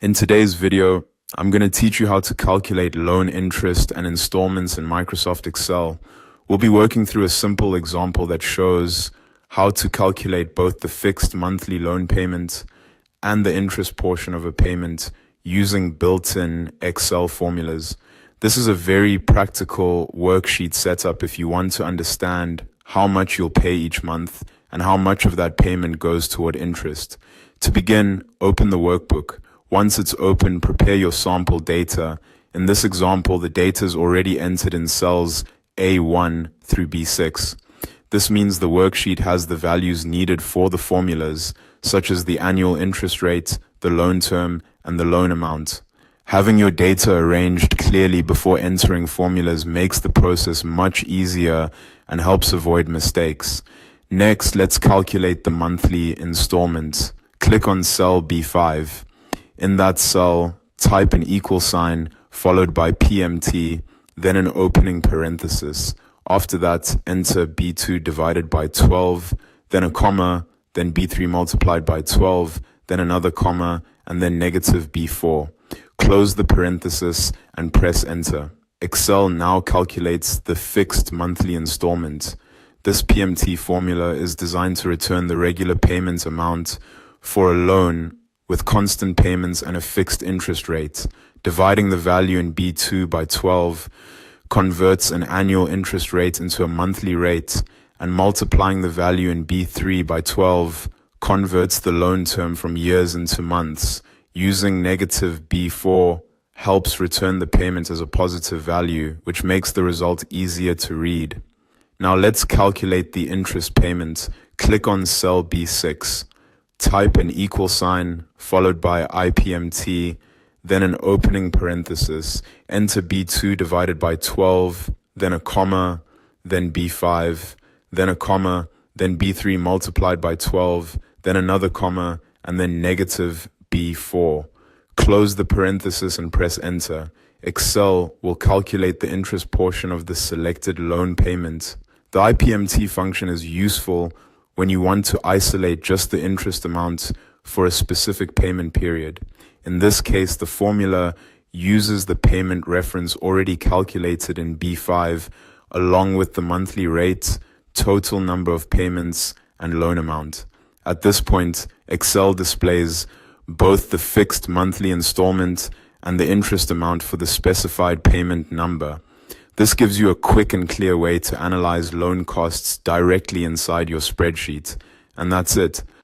In today's video, I'm going to teach you how to calculate loan interest and installments in Microsoft Excel. We'll be working through a simple example that shows how to calculate both the fixed monthly loan payment and the interest portion of a payment using built-in Excel formulas. This is a very practical worksheet setup if you want to understand how much you'll pay each month and how much of that payment goes toward interest. To begin, open the workbook. Once it's open, prepare your sample data. In this example, the data is already entered in cells A1 through B6. This means the worksheet has the values needed for the formulas, such as the annual interest rate, the loan term, and the loan amount. Having your data arranged clearly before entering formulas makes the process much easier and helps avoid mistakes. Next, let's calculate the monthly installment. Click on cell B5. In that cell, type an equal sign followed by PMT, then an opening parenthesis. After that, enter B2 divided by 12, then a comma, then B3 multiplied by 12, then another comma, and then negative B4. Close the parenthesis and press enter. Excel now calculates the fixed monthly installment. This PMT formula is designed to return the regular payment amount for a loan with constant payments and a fixed interest rate. Dividing the value in B2 by 12 converts an annual interest rate into a monthly rate, and multiplying the value in B3 by 12 converts the loan term from years into months. Using negative B4 helps return the payment as a positive value, which makes the result easier to read. Now let's calculate the interest payment. Click on cell B6. Type an equal sign followed by IPMT, then an opening parenthesis. Enter B2 divided by 12, then a comma, then B5, then a comma, then B3 multiplied by 12, then another comma, and then negative B4. Close the parenthesis and press enter. Excel will calculate the interest portion of the selected loan payment. The IPMT function is useful when you want to isolate just the interest amount for a specific payment period. In this case, the formula uses the payment reference already calculated in B5 along with the monthly rate, total number of payments, and loan amount. At this point, Excel displays both the fixed monthly installment and the interest amount for the specified payment number. This gives you a quick and clear way to analyze loan costs directly inside your spreadsheet. And that's it.